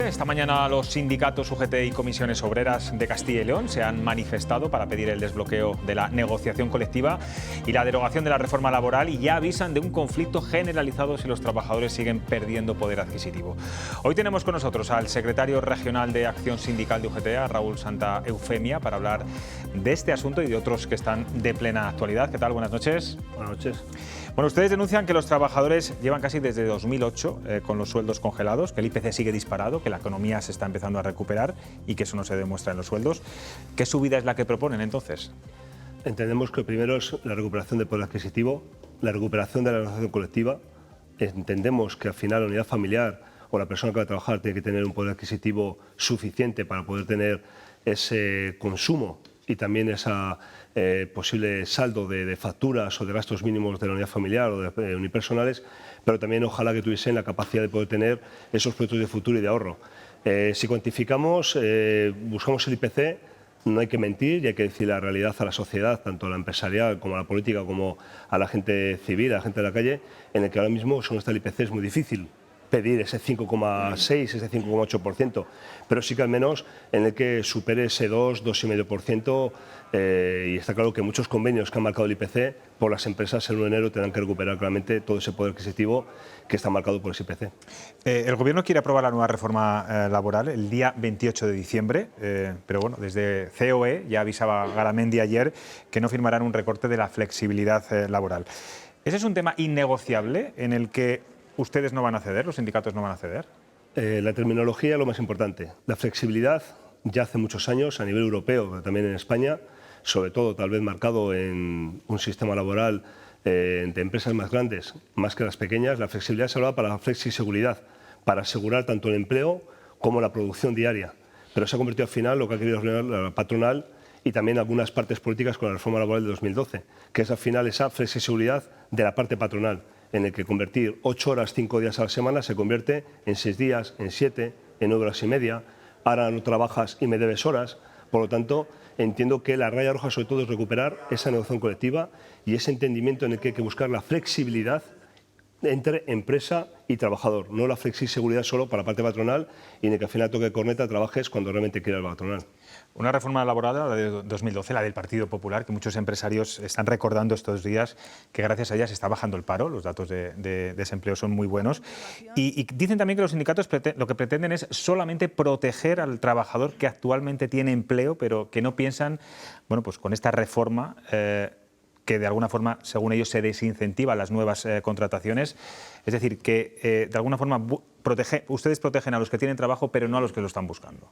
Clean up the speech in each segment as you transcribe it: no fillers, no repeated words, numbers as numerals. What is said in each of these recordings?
Esta mañana los sindicatos UGT y comisiones obreras de Castilla y León se han manifestado para pedir el desbloqueo de la negociación colectiva y la derogación de la reforma laboral, y ya avisan de un conflicto generalizado si los trabajadores siguen perdiendo poder adquisitivo. Hoy tenemos con nosotros al secretario regional de Acción Sindical de UGT, a Raúl Santa Eufemia, para hablar de este asunto y de otros que están de plena actualidad. ¿Qué tal? Buenas noches. Buenas noches. Bueno, ustedes denuncian que los trabajadores llevan casi desde 2008 con los sueldos congelados, que el IPC sigue disparado, que la economía se está empezando a recuperar y que eso no se demuestra en los sueldos. ¿Qué subida es la que proponen entonces? Entendemos que primero es la recuperación del poder adquisitivo, la recuperación de la negociación colectiva. Entendemos que al final la unidad familiar o la persona que va a trabajar tiene que tener un poder adquisitivo suficiente para poder tener ese consumo y también ese posible saldo de facturas o de gastos mínimos de la unidad familiar o de unipersonales, pero también ojalá que tuviesen la capacidad de poder tener esos proyectos de futuro y de ahorro. Si cuantificamos, buscamos el IPC, no hay que mentir y hay que decir la realidad a la sociedad, tanto a la empresarial como a la política, como a la gente civil, a la gente de la calle, en el que ahora mismo, según está el IPC, es muy difícil pedir ese 5,6, ese 5,8%, pero sí que al menos en el que supere ese 2, 2,5%, y está claro que muchos convenios que han marcado el IPC por las empresas el 1 de enero tendrán que recuperar claramente todo ese poder adquisitivo que está marcado por ese IPC. El Gobierno quiere aprobar la nueva reforma laboral el día 28 de diciembre, pero bueno, desde COE ya avisaba Garamendi ayer que no firmarán un recorte de la flexibilidad laboral. ¿Ese es un tema innegociable en el que ustedes no van a ceder, los sindicatos no van a ceder? La terminología es lo más importante. La flexibilidad, ya hace muchos años, a nivel europeo, pero también en España, sobre todo tal vez marcado en un sistema laboral de empresas más grandes, más que las pequeñas, la flexibilidad se hablaba para la flexiseguridad, para asegurar tanto el empleo como la producción diaria. Pero se ha convertido al final lo que ha querido la patronal y también algunas partes políticas con la reforma laboral de 2012, que es al final esa flexiseguridad de la parte patronal, en el que convertir 8 horas, 5 días a la semana se convierte en 6 días, en 7, en 9 horas y media. Ahora no trabajas y me debes horas. Por lo tanto, entiendo que la raya roja sobre todo es recuperar esa negociación colectiva y ese entendimiento en el que hay que buscar la flexibilidad entre empresa y trabajador, no la flexiseguridad solo para la parte patronal y en el que al final toque de corneta trabajes cuando realmente quiera el patronal. Una reforma laboral, la de 2012, la del Partido Popular, que muchos empresarios están recordando estos días que gracias a ella se está bajando el paro, los datos de desempleo son muy buenos. Y dicen también que los sindicatos lo que pretenden es solamente proteger al trabajador que actualmente tiene empleo, pero que no piensan, bueno, pues con esta reforma que de alguna forma, según ellos, se desincentiva las nuevas contrataciones. Es decir, que de alguna forma ustedes protegen a los que tienen trabajo, pero no a los que lo están buscando.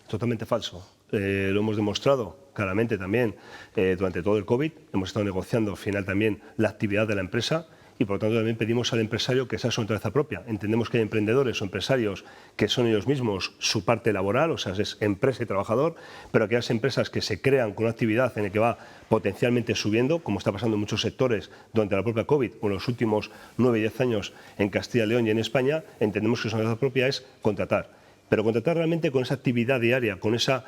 Totalmente falso. Lo hemos demostrado claramente también durante todo el COVID. Hemos estado negociando al final también la actividad de la empresa y por lo tanto también pedimos al empresario que sea su naturaleza propia. Entendemos que hay emprendedores o empresarios que son ellos mismos su parte laboral, o sea, es empresa y trabajador, pero aquellas empresas que se crean con una actividad en la que va potencialmente subiendo, como está pasando en muchos sectores durante la propia COVID o en los últimos 9 y 10 años en Castilla y León y en España, entendemos que su naturaleza propia es contratar. Pero contratar realmente con esa actividad diaria, con esa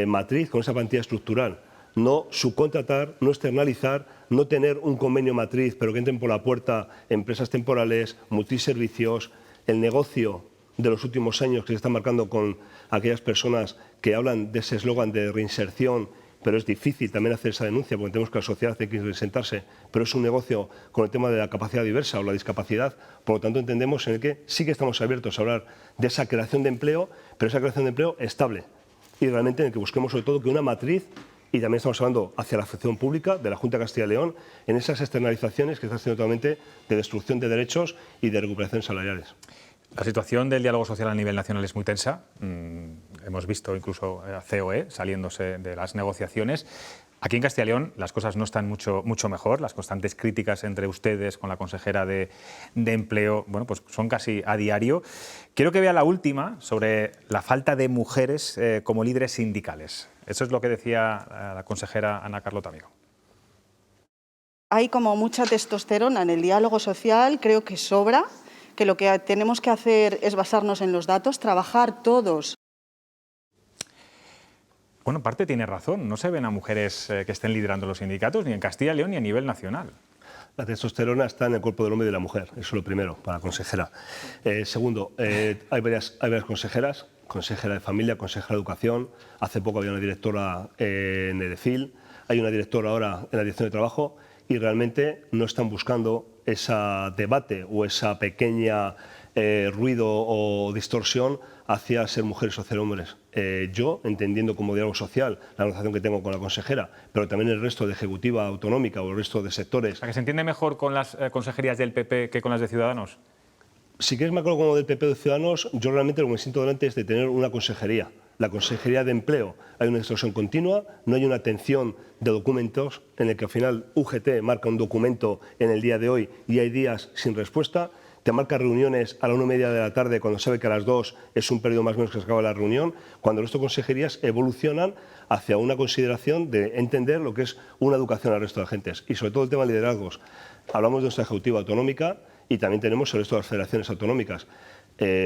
matriz, con esa plantilla estructural. No subcontratar, no externalizar, no tener un convenio matriz, pero que entren por la puerta empresas temporales, multiservicios, el negocio de los últimos años que se está marcando con aquellas personas que hablan de ese eslogan de reinserción, pero es difícil también hacer esa denuncia porque tenemos que la sociedad tiene que sentarse, pero es un negocio con el tema de la capacidad diversa o la discapacidad, por lo tanto entendemos en el que sí que estamos abiertos a hablar de esa creación de empleo, pero esa creación de empleo estable y realmente en el que busquemos sobre todo que una matriz, y también estamos hablando hacia la función pública de la Junta de Castilla y León, en esas externalizaciones que están haciendo totalmente de destrucción de derechos y de recuperación salariales. La situación del diálogo social a nivel nacional es muy tensa. Hemos visto incluso a COE saliéndose de las negociaciones. Aquí en Castilla y León las cosas no están mucho mejor. Las constantes críticas entre ustedes con la consejera de Empleo, bueno, pues son casi a diario. Quiero que vea la última sobre la falta de mujeres como líderes sindicales. Eso es lo que decía la consejera Ana Carlota Amigo. Hay como mucha testosterona en el diálogo social, creo que sobra, que lo que tenemos que hacer es basarnos en los datos, trabajar todos. Bueno, en parte tiene razón, no se ven a mujeres que estén liderando los sindicatos ni en Castilla y León ni a nivel nacional. La testosterona está en el cuerpo del hombre y de la mujer, eso es lo primero para la consejera. Segundo, hay varias consejeras consejera de Familia, consejera de Educación, hace poco había una directora en EDEFIL, hay una directora ahora en la Dirección de Trabajo y realmente no están buscando ese debate o esa pequeña ruido o distorsión hacia ser mujeres o ser hombres. Yo, entendiendo como diálogo social la negociación que tengo con la consejera, pero también el resto de Ejecutiva Autonómica o el resto de sectores. O sea, ¿que se entiende mejor con las consejerías del PP que con las de Ciudadanos? Si quieres me acuerdo como del PP de Ciudadanos, yo realmente lo que me siento delante es de tener una consejería. La Consejería de Empleo, hay una distorsión continua, no hay una atención de documentos en el que al final UGT marca un documento en el día de hoy y hay días sin respuesta. Te marca reuniones a la 1:30 de la tarde cuando sabe que a las 2 es un periodo más o menos que se acaba la reunión, cuando el resto de consejerías evolucionan hacia una consideración de entender lo que es una educación al resto de agentes y sobre todo el tema de liderazgos. Hablamos de nuestra Ejecutiva Autonómica y también tenemos el resto de las federaciones autonómicas.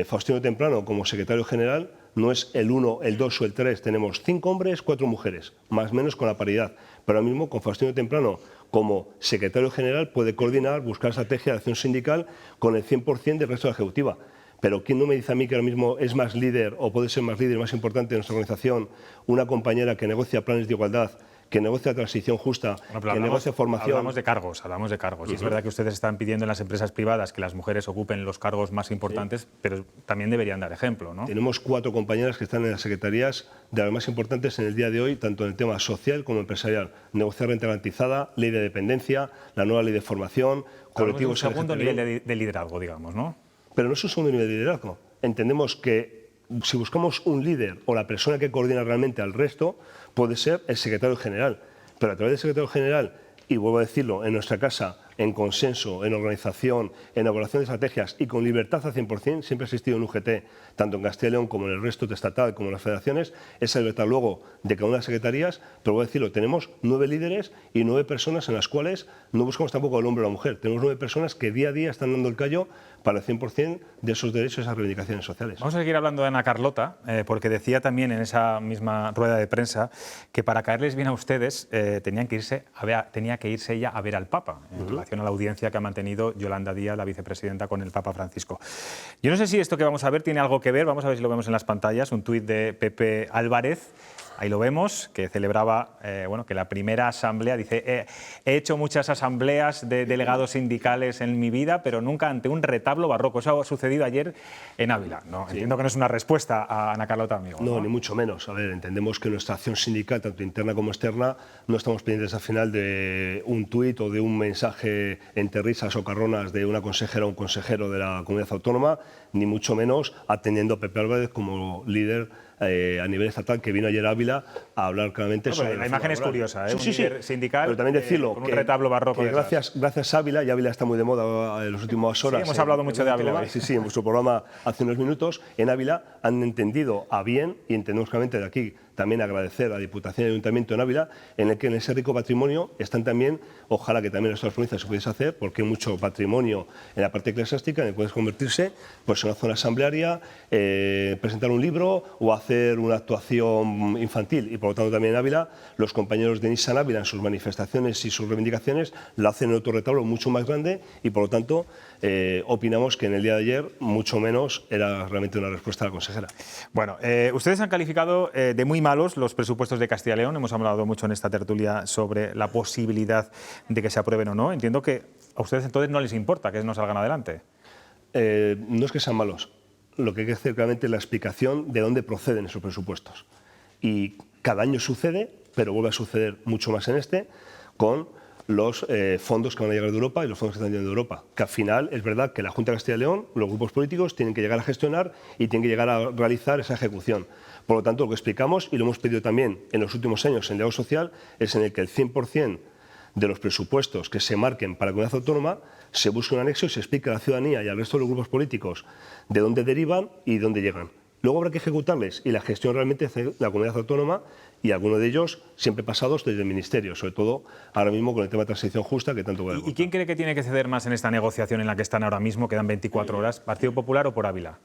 Faustino Temprano, como secretario general, no es el 1, el 2 o el 3, tenemos 5 hombres, 4 mujeres, más o menos con la paridad. Pero ahora mismo, con Faustino Temprano como secretario general, puede coordinar, buscar estrategia de acción sindical con el 100% del resto de la ejecutiva. Pero ¿quién no me dice a mí que ahora mismo es más líder o puede ser más líder, más importante de nuestra organización, una compañera que negocia planes de igualdad, que negocia transición justa, que negocia formación? Hablamos de cargos. Y es verdad que ustedes están pidiendo en las empresas privadas que las mujeres ocupen los cargos más importantes, pero también deberían dar ejemplo, ¿no? Tenemos 4 compañeras que están en las secretarías de las más importantes en el día de hoy, tanto en el tema social como empresarial. Negociar renta garantizada, ley de dependencia, la nueva ley de formación, colectivos. Un segundo nivel de liderazgo, digamos, ¿no? Pero no es un segundo nivel de liderazgo. Entendemos que si buscamos un líder o la persona que coordina realmente al resto, puede ser el secretario general. Pero a través del secretario general, y vuelvo a decirlo, en nuestra casa, en consenso, en organización, en elaboración de estrategias y con libertad al 100%, siempre ha existido en UGT, tanto en Castilla y León como en el resto de estatal, como en las federaciones, esa libertad luego de cada una de las secretarías, pero voy a decirlo, tenemos 9 líderes y 9 personas en las cuales no buscamos tampoco al hombre o la mujer, tenemos 9 personas que día a día están dando el callo para el 100% de esos derechos y esas reivindicaciones sociales. Vamos a seguir hablando de Ana Carlota, porque decía también en esa misma rueda de prensa que para caerles bien a ustedes tenía que irse ella a ver al Papa, en relación a la audiencia que ha mantenido Yolanda Díaz, la vicepresidenta, con el Papa Francisco. Yo no sé si esto que vamos a ver tiene algo que ver, vamos a ver si lo vemos en las pantallas, un tuit de Pepe Álvarez. Ahí lo vemos, que celebraba que la primera asamblea, dice, he hecho muchas asambleas de delegados sindicales en mi vida, pero nunca ante un retablo barroco. Eso ha sucedido ayer en Ávila. No, sí. Entiendo que no es una respuesta a Ana Carlota, amigo. No, ni mucho menos. A ver, entendemos que nuestra acción sindical, tanto interna como externa, no estamos pendientes al final de un tuit o de un mensaje entre risas o carronas de una consejera o un consejero de la comunidad autónoma, ni mucho menos atendiendo a Pepe Álvarez como líder a nivel estatal, que vino ayer a Ávila a hablar claramente sobre la imagen es curiosa, un líder sindical, pero también decirlo con un retablo barroco. Que gracias a Ávila, y Ávila está muy de moda en las últimas horas. Sí, hemos hablado mucho de Ávila. Sí, en vuestro programa hace unos minutos. En Ávila han entendido a bien, y entendemos claramente de aquí también agradecer a la Diputación y Ayuntamiento en Ávila, en el que en ese rico patrimonio están también, ojalá que también en otras provincias se pudiese hacer, porque hay mucho patrimonio en la parte eclesiástica en el que puedes convertirse pues, en una zona asamblearia, presentar un libro o hacer una actuación infantil. Y por lo tanto también en Ávila, los compañeros de Nissan Ávila en sus manifestaciones y sus reivindicaciones la hacen en otro retablo mucho más grande y por lo tanto opinamos que en el día de ayer mucho menos era realmente una respuesta a la consejera. Bueno, ustedes han calificado de muy malos los presupuestos de Castilla y León. Hemos hablado mucho en esta tertulia sobre la posibilidad de que se aprueben o no. Entiendo que a ustedes entonces no les importa que no salgan adelante. No es que sean malos. Lo que hay que hacer claramente es la explicación de dónde proceden esos presupuestos. Y cada año sucede, pero vuelve a suceder mucho más en este, con los fondos que van a llegar de Europa y los fondos que están llegando de Europa. Que al final es verdad que la Junta de Castilla y León, los grupos políticos, tienen que llegar a gestionar y tienen que llegar a realizar esa ejecución. Por lo tanto, lo que explicamos, y lo hemos pedido también en los últimos años en el diálogo social, es en el que el 100% de los presupuestos que se marquen para la comunidad autónoma se busque un anexo y se explique a la ciudadanía y al resto de los grupos políticos de dónde derivan y dónde llegan. Luego habrá que ejecutarles y la gestión realmente hace la comunidad autónoma y algunos de ellos siempre pasados desde el Ministerio, sobre todo ahora mismo con el tema de transición justa que tanto puede. ¿Y quién cree que tiene que ceder más en esta negociación en la que están ahora mismo? Quedan 24 horas. ¿Partido Popular o por Ávila?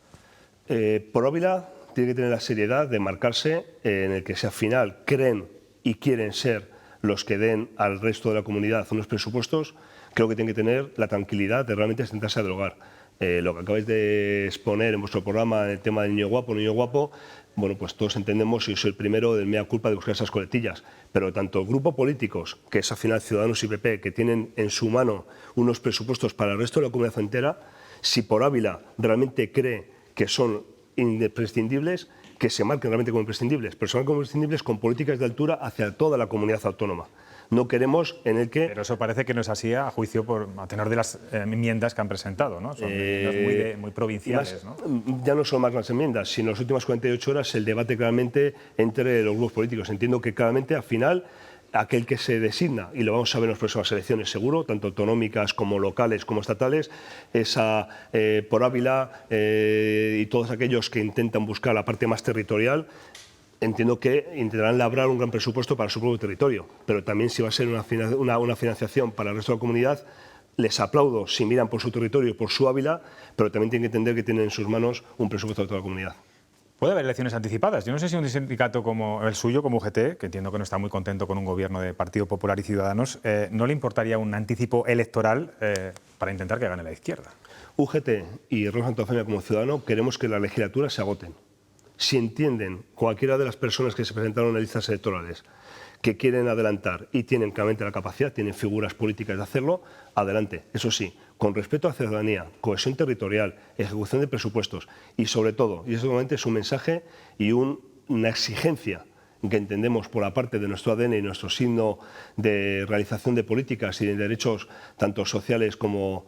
Por Ávila tiene que tener la seriedad de marcarse en el que si al final creen y quieren ser los que den al resto de la comunidad unos presupuestos, creo que tienen que tener la tranquilidad de realmente sentarse a dialogar. Lo que acabáis de exponer en vuestro programa, el tema del niño guapo, bueno, pues todos entendemos, y yo soy el primero, del mea culpa de buscar esas coletillas, pero tanto grupos políticos, que es al final Ciudadanos y PP, que tienen en su mano unos presupuestos para el resto de la comunidad entera, si por Ávila realmente cree que son imprescindibles, que se marquen realmente como imprescindibles, pero se marquen como imprescindibles con políticas de altura hacia toda la comunidad autónoma. No queremos en el que... Pero eso parece que no es así a juicio a tenor de las enmiendas que han presentado, ¿no? Son enmiendas muy provinciales, más, ¿no? Ya no son más las enmiendas, sino en las últimas 48 horas el debate claramente entre los grupos políticos. Entiendo que claramente al final aquel que se designa, y lo vamos a ver en las próximas elecciones seguro, tanto autonómicas como locales como estatales, es por Ávila y todos aquellos que intentan buscar la parte más territorial. Entiendo que intentarán labrar un gran presupuesto para su propio territorio, pero también si va a ser una financiación para el resto de la comunidad, les aplaudo si miran por su territorio y por su Ávila, pero también tienen que entender que tienen en sus manos un presupuesto de toda la comunidad. Puede haber elecciones anticipadas. Yo no sé si un sindicato como el suyo, como UGT, que entiendo que no está muy contento con un gobierno de Partido Popular y Ciudadanos, ¿no le importaría un anticipo electoral para intentar que gane la izquierda? UGT y Rosa Santa Eufemia como ciudadano queremos que las legislaturas se agoten. Si entienden cualquiera de las personas que se presentaron en listas electorales que quieren adelantar y tienen claramente la capacidad, tienen figuras políticas de hacerlo, adelante. Eso sí, con respeto a la ciudadanía, cohesión territorial, ejecución de presupuestos y sobre todo, y eso obviamente es un mensaje y una exigencia que entendemos por la parte de nuestro ADN y nuestro signo de realización de políticas y de derechos tanto sociales como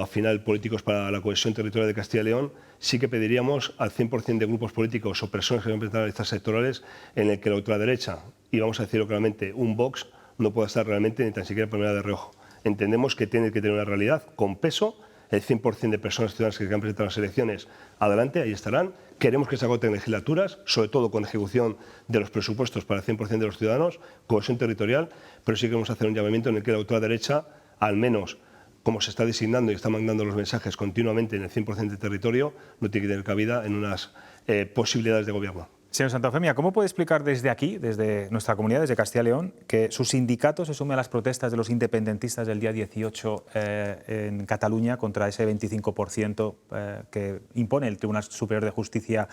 al final políticos para la cohesión territorial de Castilla y León, sí que pediríamos al 100% de grupos políticos o personas que van a presentar a listas electorales en el que la ultraderecha, y vamos a decirlo claramente, un Vox, no pueda estar realmente ni tan siquiera por primera de reojo. Entendemos que tiene que tener una realidad con peso, el 100% de personas ciudadanas que han presentado las elecciones, adelante, ahí estarán. Queremos que se agoten legislaturas, sobre todo con ejecución de los presupuestos para el 100% de los ciudadanos, cohesión territorial, pero sí queremos hacer un llamamiento en el que la ultraderecha, al menos como se está designando y está mandando los mensajes continuamente en el 100% del territorio, no tiene que tener cabida en unas posibilidades de gobierno. Señor Santa Eufemia, ¿cómo puede explicar desde aquí, desde nuestra comunidad, desde Castilla y León, que su sindicato se sume a las protestas de los independentistas del día 18 en Cataluña contra ese 25% que impone el Tribunal Superior de Justicia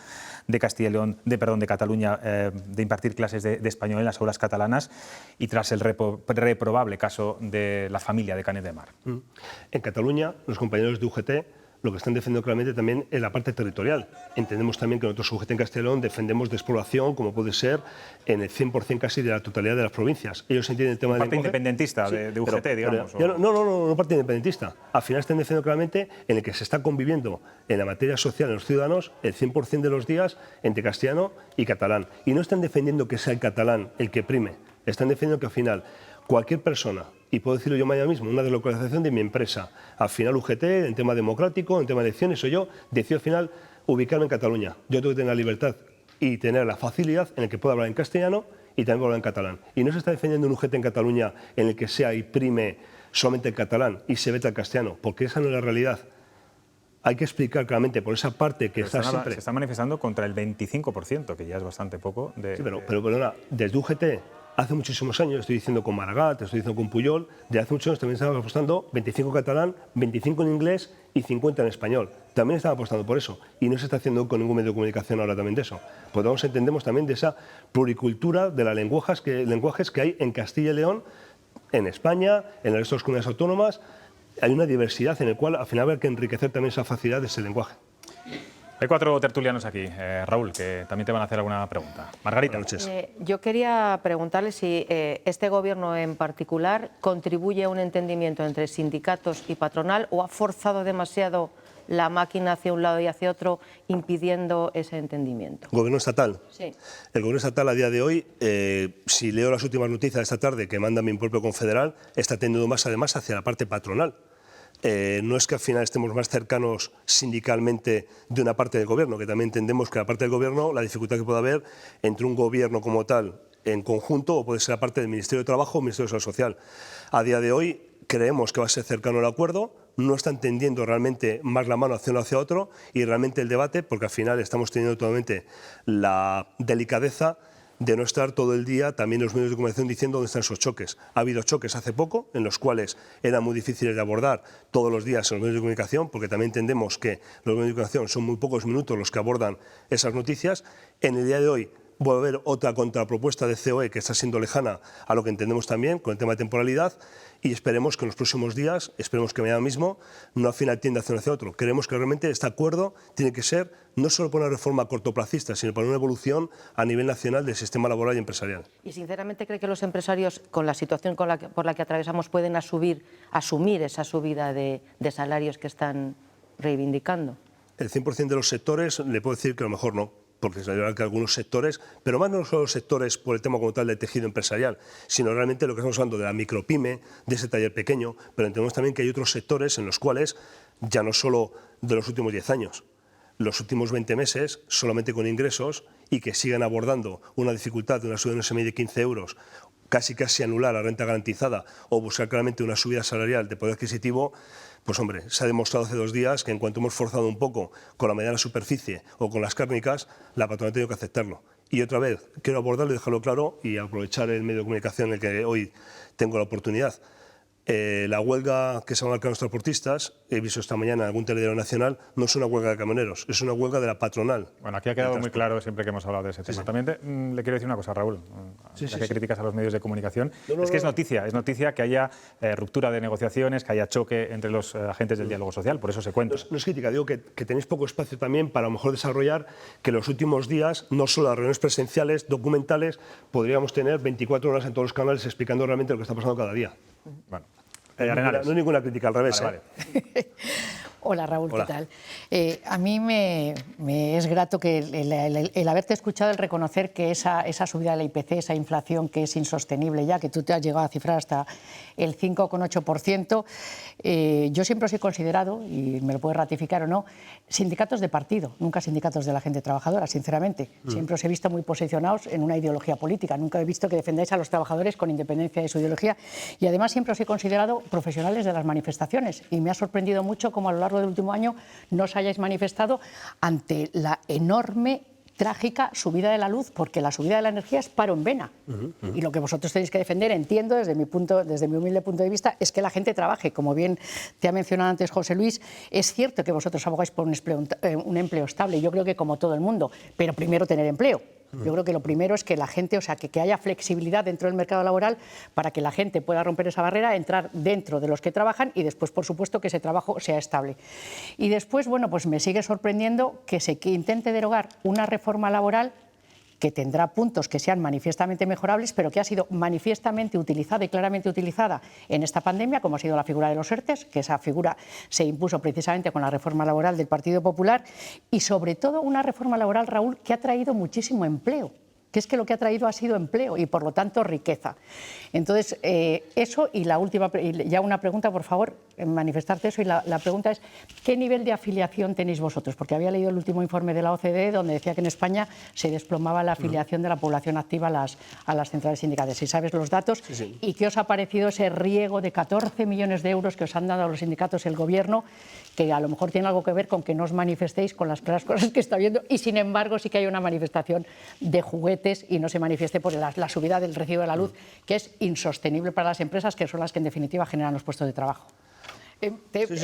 de Castilla y León, de Cataluña, de impartir clases de español en las aulas catalanas y tras el reprobable caso de la familia de Canet de Mar? En Cataluña, los compañeros de UGT lo que están defendiendo claramente también es la parte territorial. Entendemos también que nosotros, UGT en Castilla y León, defendemos despoblación, como puede ser en el 100% casi de la totalidad de las provincias. Ellos entienden el tema del lenguaje. Parte independentista sí, de UGT, digamos. No parte independentista. Al final están defendiendo claramente en el que se está conviviendo en la materia social en los ciudadanos el 100% de los días entre castellano y catalán. Y no están defendiendo que sea el catalán el que prime. Están defendiendo que al final cualquier persona, y puedo decirlo yo mañana mismo, una deslocalización de mi empresa, al final UGT, en tema democrático, en tema de elecciones, soy yo, decido al final ubicarme en Cataluña. Yo tengo que tener la libertad y tener la facilidad en el que pueda hablar en castellano y también hablar en catalán. Y no se está defendiendo un UGT en Cataluña en el que sea y prime solamente el catalán y se veta el castellano, porque esa no es la realidad. Hay que explicar claramente por esa parte que está siempre... Se está manifestando contra el 25%, que ya es bastante poco. Sí, pero perdona, desde UGT... Hace muchísimos años, estoy diciendo con Maragall, estoy diciendo con Pujol, de hace muchos años también estaban apostando 25 catalán, 25 en inglés y 50 en español. También estaban apostando por eso y no se está haciendo con ningún medio de comunicación ahora también de eso. Por lo tanto, entendemos también de esa pluricultura de las lenguajes que hay en Castilla y León, en España, en el resto de las comunidades autónomas. Hay una diversidad en la cual al final hay que enriquecer también esa facilidad de ese lenguaje. Hay 4 tertulianos aquí, Raúl, que también te van a hacer alguna pregunta. Margarita. Yo quería preguntarle si este gobierno en particular contribuye a un entendimiento entre sindicatos y patronal o ha forzado demasiado la máquina hacia un lado y hacia otro, impidiendo ese entendimiento. ¿Gobierno estatal? Sí. El gobierno estatal a día de hoy, si leo las últimas noticias de esta tarde que manda mi propio confederal, está tendiendo más además hacia la parte patronal. No es que al final estemos más cercanos sindicalmente de una parte del gobierno, que también entendemos que la parte del gobierno, la dificultad que puede haber entre un gobierno como tal en conjunto o puede ser la parte del Ministerio de Trabajo o Ministerio de Seguridad Social. A día de hoy creemos que va a ser cercano el acuerdo, no está entendiendo realmente más la mano hacia uno hacia otro y realmente el debate, porque al final estamos teniendo totalmente la delicadeza de no estar todo el día también los medios de comunicación diciendo dónde están esos choques. Ha habido choques hace poco en los cuales eran muy difíciles de abordar todos los días en los medios de comunicación, porque también entendemos que los medios de comunicación son muy pocos minutos los que abordan esas noticias. En el día de hoy vuelve a haber otra contrapropuesta de COE que está siendo lejana a lo que entendemos también con el tema de temporalidad, y esperemos que en los próximos días, esperemos que mañana mismo, no al final tienda hacia otro. Creemos que realmente este acuerdo tiene que ser no solo para una reforma cortoplacista, sino para una evolución a nivel nacional del sistema laboral y empresarial. ¿Y sinceramente cree que los empresarios, con la situación por la que atravesamos, pueden asumir esa subida de salarios que están reivindicando? El 100% de los sectores le puedo decir que a lo mejor no, porque es verdad que algunos sectores, pero más no solo los sectores por el tema como tal del tejido empresarial, sino realmente lo que estamos hablando de la micropyme, de ese taller pequeño, pero entendemos también que hay otros sectores en los cuales, ya no solo de los últimos 10 años, los últimos 20 meses, solamente con ingresos, y que sigan abordando una dificultad de una subida de un SMI de 15 euros, casi anular la renta garantizada o buscar claramente una subida salarial de poder adquisitivo, pues hombre, se ha demostrado hace 2 días que en cuanto hemos forzado un poco con la mediana superficie o con las cárnicas, la patronal ha tenido que aceptarlo. Y otra vez, quiero abordarlo y dejarlo claro y aprovechar el medio de comunicación en el que hoy tengo la oportunidad. La huelga que se va a marcar los transportistas, he visto esta mañana en algún telediario nacional, no es una huelga de camioneros, es una huelga de la patronal. Bueno, aquí ha quedado muy claro siempre que hemos hablado de ese tema. También le quiero decir una cosa, Raúl, ya que criticas a los medios de comunicación, es que es noticia que haya ruptura de negociaciones, que haya choque entre los agentes del diálogo social, por eso se cuenta. No es crítica, digo que tenéis poco espacio también para a lo mejor desarrollar que en los últimos días, no solo las reuniones presenciales, documentales, podríamos tener 24 horas en todos los canales explicando realmente lo que está pasando cada día. Bueno, no hay ninguna crítica, al revés. Vale. Hola Raúl, Hola. ¿qué tal? A mí me es grato que el haberte escuchado, el reconocer que esa subida de la IPC, esa inflación que es insostenible ya, que tú te has llegado a cifrar hasta el 5,8%, yo siempre os he considerado, y me lo puedes ratificar o no, sindicatos de partido, nunca sindicatos de la gente trabajadora, sinceramente. Siempre os he visto muy posicionados en una ideología política, nunca he visto que defendáis a los trabajadores con independencia de su ideología, y además siempre os he considerado profesionales de las manifestaciones, y me ha sorprendido mucho cómo a lo largo del último año no os hayáis manifestado ante la enorme, trágica subida de la luz, porque la subida de la energía es paro en vena. Y lo que vosotros tenéis que defender, entiendo, desde mi humilde punto de vista, es que la gente trabaje. Como bien te ha mencionado antes José Luis, es cierto que vosotros abogáis por un empleo estable, yo creo que como todo el mundo, pero primero tener empleo. Yo creo que lo primero es que la gente, o sea, que haya flexibilidad dentro del mercado laboral para que la gente pueda romper esa barrera, entrar dentro de los que trabajan y después, por supuesto, que ese trabajo sea estable. Y después, bueno, pues me sigue sorprendiendo que se intente derogar una reforma laboral que tendrá puntos que sean manifiestamente mejorables, pero que ha sido manifiestamente utilizada y claramente utilizada en esta pandemia, como ha sido la figura de los ERTEs, que esa figura se impuso precisamente con la reforma laboral del Partido Popular, y sobre todo una reforma laboral, Raúl, que ha traído muchísimo empleo, que es que lo que ha traído ha sido empleo y, por lo tanto, riqueza. Entonces, eso, y la última, ya una pregunta, por favor, manifestarte eso, y la pregunta es, ¿qué nivel de afiliación tenéis vosotros? Porque había leído el último informe de la OCDE donde decía que en España se desplomaba la afiliación de la población activa a las centrales sindicales. Si sabes los datos, sí. ¿Y qué os ha parecido ese riego de 14 millones de euros que os han dado a los sindicatos y el Gobierno, que a lo mejor tiene algo que ver con que no os manifestéis con las claras cosas que está viendo, y sin embargo sí que hay una manifestación de juguetes y no se manifieste por la subida del recibo de la luz, que es insostenible para las empresas, que son las que en definitiva generan los puestos de trabajo? He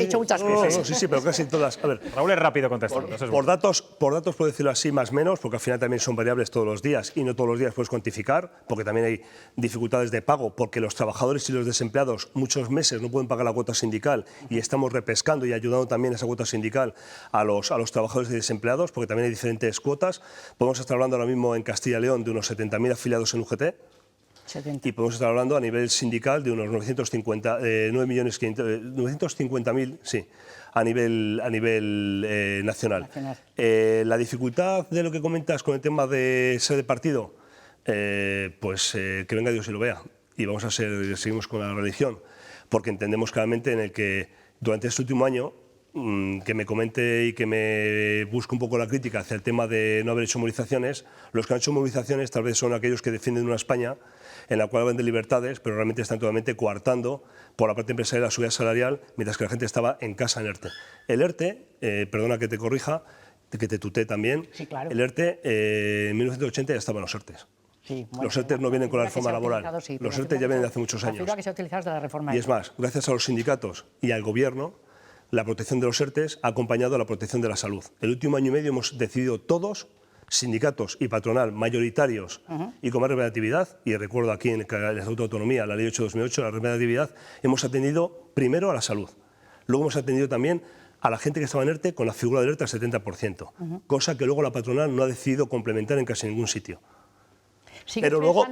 hecho muchas cosas. Sí, pero casi todas. A ver, Raúl es rápido contestando. por datos puedo decirlo así, más o menos, porque al final también son variables todos los días y no todos los días puedes cuantificar, porque también hay dificultades de pago, porque los trabajadores y los desempleados muchos meses no pueden pagar la cuota sindical y estamos repescando y ayudando también a esa cuota sindical a los trabajadores y desempleados, porque también hay diferentes cuotas. Podemos estar hablando ahora mismo en Castilla y León de unos 70.000 afiliados en UGT. 70. Y podemos estar hablando a nivel sindical de unos 950.000, sí, a nivel nacional. La dificultad de lo que comentas con el tema de ser de partido, que venga Dios y lo vea. Y seguimos con la religión, porque entendemos claramente en el que durante este último año, que me comente y que me busque un poco la crítica hacia el tema de no haber hecho movilizaciones, los que han hecho movilizaciones tal vez son aquellos que defienden una España en la cual hablan de libertades, pero realmente están totalmente coartando por la parte empresarial la subida salarial, mientras que la gente estaba en casa en ERTE. El ERTE, perdona que te corrija, que te tutee también, Sí, claro. el ERTE en 1980 ya estaban los ERTEs. Sí, bueno, los ERTE no vienen con la figura que reforma se ha laboral. utilizado, sí, Los pero ERTE ya vienen de hace muchos la años. figura que se ha utilizado es de la reforma. Y es más, gracias a los sindicatos y al Gobierno, la protección de los ERTEs ha acompañado a la protección de la salud. El último año y medio hemos decidido todos, sindicatos y patronal, mayoritarios y con más representatividad, y recuerdo aquí en el Estatuto de Autonomía, la Ley 8/2008, la representatividad, hemos atendido primero a la salud. Luego hemos atendido también a la gente que estaba en ERTE con la figura del ERTE al 70%, cosa que luego la patronal no ha decidido complementar en casi ningún sitio. Pero luego,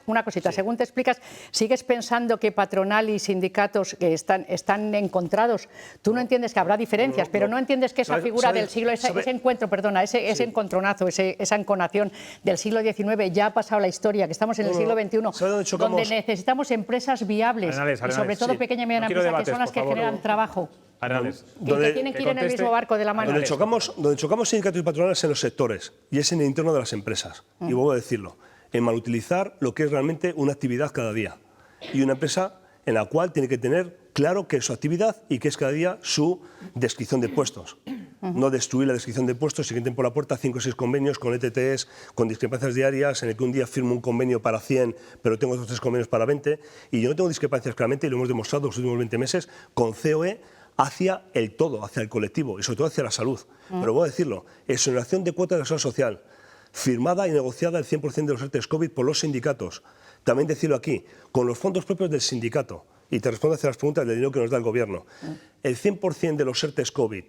una cosita, según te explicas, ¿sigues pensando que patronal y sindicatos que están encontrados? Tú no entiendes que habrá diferencias, pero no entiendes que esa figura del siglo, ese encuentro, perdona, ese encontronazo, esa enconación del siglo XIX ya ha pasado la historia, que estamos en el siglo XXI, donde necesitamos empresas viables y sobre todo pequeña y mediana empresa, que son las que generan trabajo. Y que tienen que ir en el mismo barco de la mano. Donde chocamos sindicatos y patronales en los sectores y es en el entorno de las empresas. Y vuelvo a decirlo, en malutilizar lo que es realmente una actividad cada día. Y una empresa en la cual tiene que tener claro qué es su actividad y qué es cada día su descripción de puestos. No destruir la descripción de puestos y que entren por la puerta 5 o 6 convenios con ETTs, con discrepancias diarias, en el que un día firmo un convenio para 100, pero tengo otros 3 convenios para 20. Y yo no tengo discrepancias claramente, y lo hemos demostrado los últimos 20 meses, con COE, hacia el todo, hacia el colectivo y sobre todo hacia la salud. Pero voy a decirlo, exoneración de cuotas de la seguridad social, firmada y negociada el 100% de los ERTE COVID por los sindicatos. También decirlo aquí, con los fondos propios del sindicato, y te respondo hacia las preguntas del dinero que nos da el Gobierno. El 100% de los ERTE COVID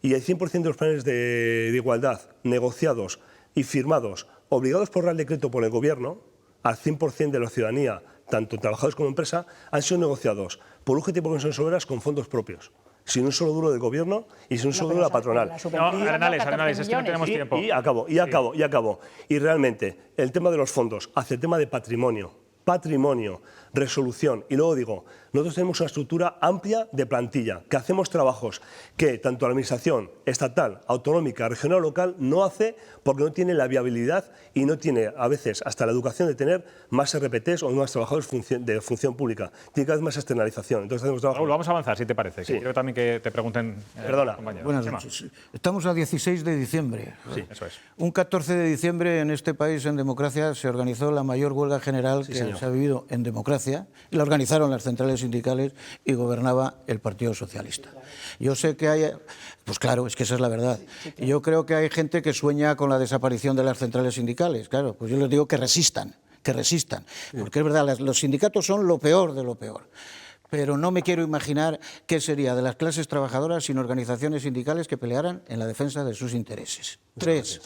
y el 100% de los planes de igualdad negociados y firmados, obligados por Real Decreto por el Gobierno, al 100% de la ciudadanía, tanto trabajadores como empresa, han sido negociados por UGT y por comisiones obreras con fondos propios, sin un solo duro del Gobierno y sin un solo duro de la patronal. Arenales, es que no tenemos tiempo. Y acabo. Y realmente, el tema de los fondos, hacia el tema de patrimonio, resolución. Y luego digo, nosotros tenemos una estructura amplia de plantilla, que hacemos trabajos que tanto la administración estatal, autonómica, regional o local no hace porque no tiene la viabilidad y no tiene a veces hasta la educación de tener más RPTs o más trabajadores de función pública. Tiene cada vez más externalización. Entonces hacemos trabajo. Raúl, vamos a avanzar, si te parece. Sí. Quiero también que te pregunten. Perdona. Buenas noches. Estamos a 16 de diciembre. Sí, eso es. Un 14 de diciembre en este país, en democracia, se organizó la mayor huelga general que se ha vivido en democracia. Y la organizaron las centrales sindicales y gobernaba el Partido Socialista. Yo sé que hay... Pues claro, es que esa es la verdad. Y yo creo que hay gente que sueña con la desaparición de las centrales sindicales. Claro, pues yo les digo que resistan. Porque es verdad, los sindicatos son lo peor de lo peor. Pero no me quiero imaginar qué sería de las clases trabajadoras sin organizaciones sindicales que pelearan en la defensa de sus intereses. 3.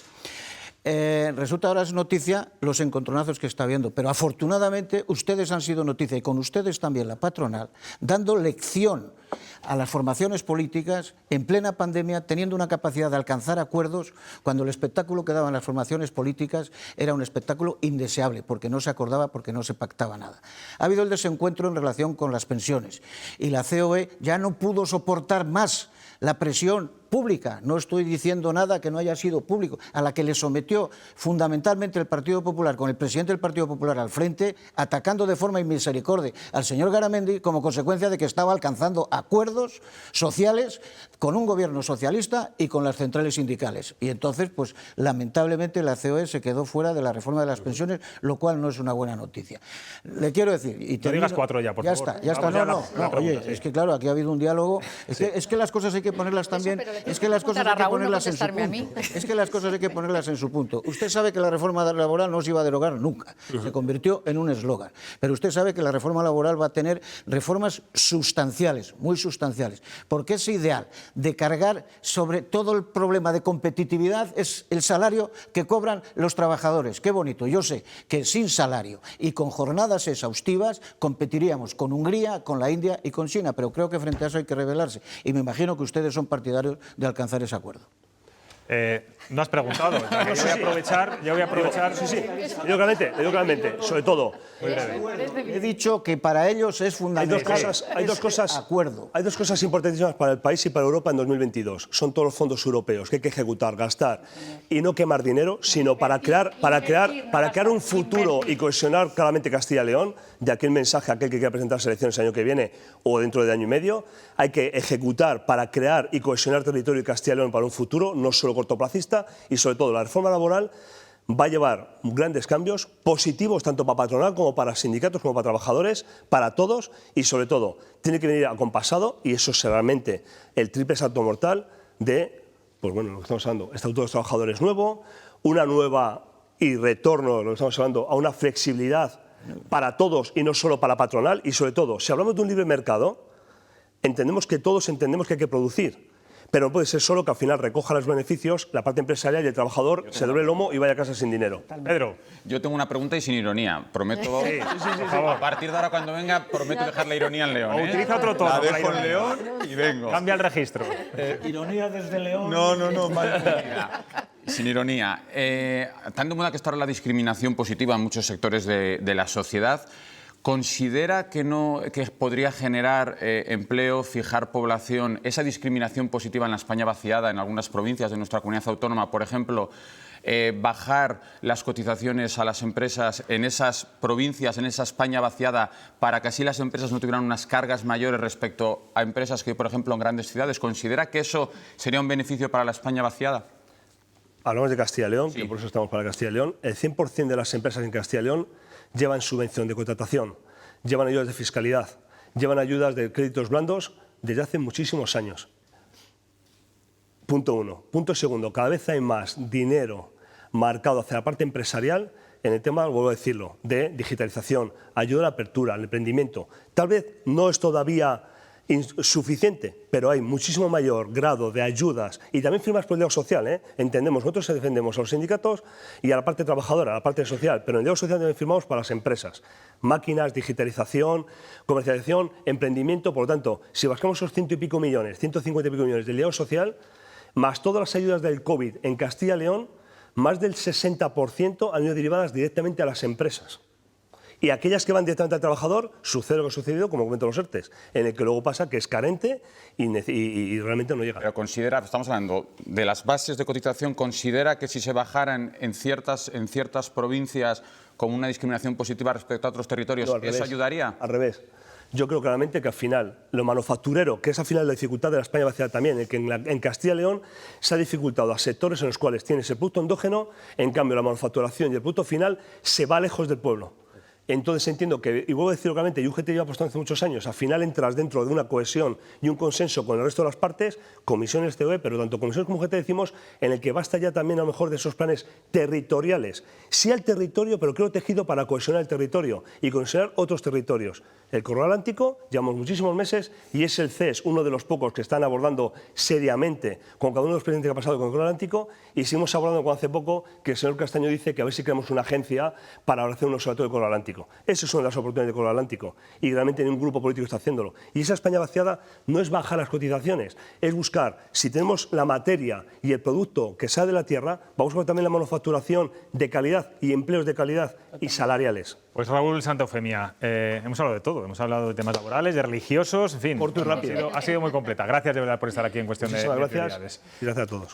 Resulta ahora es noticia los encontronazos que está habiendo, pero afortunadamente ustedes han sido noticia y con ustedes también la patronal, dando lección a las formaciones políticas en plena pandemia, teniendo una capacidad de alcanzar acuerdos cuando el espectáculo que daban las formaciones políticas era un espectáculo indeseable, porque no se acordaba, porque no se pactaba nada. Ha habido el desencuentro en relación con las pensiones y la COE ya no pudo soportar más la presión pública, no estoy diciendo nada que no haya sido público, a la que le sometió fundamentalmente el Partido Popular, con el presidente del Partido Popular al frente, atacando de forma inmisericordia al señor Garamendi como consecuencia de que estaba alcanzando acuerdos sociales con un gobierno socialista y con las centrales sindicales. Y entonces, pues lamentablemente la COE se quedó fuera de la reforma de las pensiones, lo cual no es una buena noticia. Le quiero decir... Y no digas 4 ya, por favor. Ya está. No, oye, es que claro, aquí ha habido un diálogo. Es que las cosas hay que ponerlas también... Es que las cosas hay que ponerlas en su punto. Es que las cosas hay que ponerlas en su punto. Usted sabe que la reforma laboral no se iba a derogar nunca. Se convirtió en un eslogan. Pero usted sabe que la reforma laboral va a tener reformas sustanciales, muy sustanciales. Porque ese ideal de cargar sobre todo el problema de competitividad es el salario que cobran los trabajadores. Qué bonito. Yo sé que sin salario y con jornadas exhaustivas competiríamos con Hungría, con la India y con China. Pero creo que frente a eso hay que rebelarse. Y me imagino que ustedes son partidarios de alcanzar ese acuerdo. No has preguntado. Yo voy a aprovechar. Sí. Le digo claramente, sobre todo. He dicho que para ellos es fundamental. Hay dos cosas importantísimas para el país y para Europa en 2022. Son todos los fondos europeos que hay que ejecutar, gastar y no quemar dinero, sino para crear un futuro y cohesionar claramente Castilla y León. De aquel mensaje a aquel que quiera presentar las elecciones el año que viene o dentro de año y medio, hay que ejecutar para crear y cohesionar territorio de Castilla y León para un futuro, no solo cortoplacista, y sobre todo la reforma laboral va a llevar grandes cambios positivos tanto para patronal como para sindicatos, como para trabajadores, para todos y sobre todo tiene que venir acompasado y eso es realmente el triple salto mortal de, pues bueno, lo que estamos hablando, Estatuto de los Trabajadores nuevo, una nueva y retorno, lo que estamos hablando, a una flexibilidad para todos y no solo para la patronal y sobre todo, si hablamos de un libre mercado, entendemos que todos entendemos que hay que producir. Pero no puede ser solo que al final recoja los beneficios la parte empresarial y el trabajador se doble el lomo y vaya a casa sin dinero. Pedro. Yo tengo una pregunta y sin ironía. Prometo, a partir de ahora cuando venga, prometo dejar la ironía en León. O utiliza otro tono. La dejo en León y vengo. Cambia el registro. Ironía desde León. No, mal entendida. Sin ironía. Tan de moda que está ahora la discriminación positiva en muchos sectores de la sociedad. ¿Considera que podría generar empleo, fijar población, esa discriminación positiva en la España vaciada, en algunas provincias de nuestra comunidad autónoma, por ejemplo, bajar las cotizaciones a las empresas en esas provincias, en esa España vaciada, para que así las empresas no tuvieran unas cargas mayores respecto a empresas que, por ejemplo, en grandes ciudades? ¿Considera que eso sería un beneficio para la España vaciada? Hablamos de Castilla y León, que por eso estamos para Castilla y León. El 100% de las empresas en Castilla y León llevan subvención de contratación, llevan ayudas de fiscalidad, llevan ayudas de créditos blandos desde hace muchísimos años. Punto uno. Punto segundo, cada vez hay más dinero marcado hacia la parte empresarial en el tema, vuelvo a decirlo, de digitalización, ayuda a la apertura, al emprendimiento. Tal vez no es todavía insuficiente, pero hay muchísimo mayor grado de ayudas y también firmas por el diálogo social. Entendemos, nosotros defendemos a los sindicatos y a la parte trabajadora, a la parte social, pero en el diálogo social también firmamos para las empresas. Máquinas, digitalización, comercialización, emprendimiento. Por lo tanto, si buscamos esos 100 y pico millones, 150 y pico millones del diálogo social, más todas las ayudas del COVID en Castilla y León, más del 60% han ido derivadas directamente a las empresas. Y aquellas que van directamente al trabajador, sucede lo que ha sucedido, como comentan los ERTEs, en el que luego pasa que es carente y realmente no llega. Pero considera, estamos hablando de las bases de cotización, ¿considera que si se bajaran en ciertas provincias como una discriminación positiva respecto a otros territorios, No, eso ayudaría? Al revés. Yo creo claramente que al final, lo manufacturero, que es al final la dificultad de la España vaciada también, en que en Castilla y León se ha dificultado a sectores en los cuales tienes el producto endógeno, en cambio la manufacturación y el producto final se va lejos del pueblo. Entonces entiendo que, y vuelvo a decirlo claramente, y UGT lleva apostando hace muchos años, al final entras dentro de una cohesión y un consenso con el resto de las partes, comisiones COE, pero tanto comisiones como UGT decimos, en el que basta ya también a lo mejor de esos planes territoriales. Sí al territorio, pero creo tejido para cohesionar el territorio y cohesionar otros territorios. El Corredor Atlántico, llevamos muchísimos meses y es el CES, uno de los pocos que están abordando seriamente con cada uno de los presidentes que ha pasado con el Corredor Atlántico, y seguimos abordando con hace poco que el señor Castaño dice que a ver si creamos una agencia para hacer un observatorio del Corredor Atlántico. Esas son las oportunidades del Corredor Atlántico y realmente ningún grupo político está haciéndolo. Y esa España vaciada no es bajar las cotizaciones, es buscar, si tenemos la materia y el producto que sale de la tierra, vamos a buscar también la manufacturación de calidad y empleos de calidad y salariales. Pues Raúl Santa Eufemia, hemos hablado de todo, hemos hablado de temas laborales, de religiosos, en fin. Corto y rápido. Ha sido muy completa. Gracias de verdad por estar aquí en Cuestión de Muchísimas gracias Prioridades. y gracias a todos.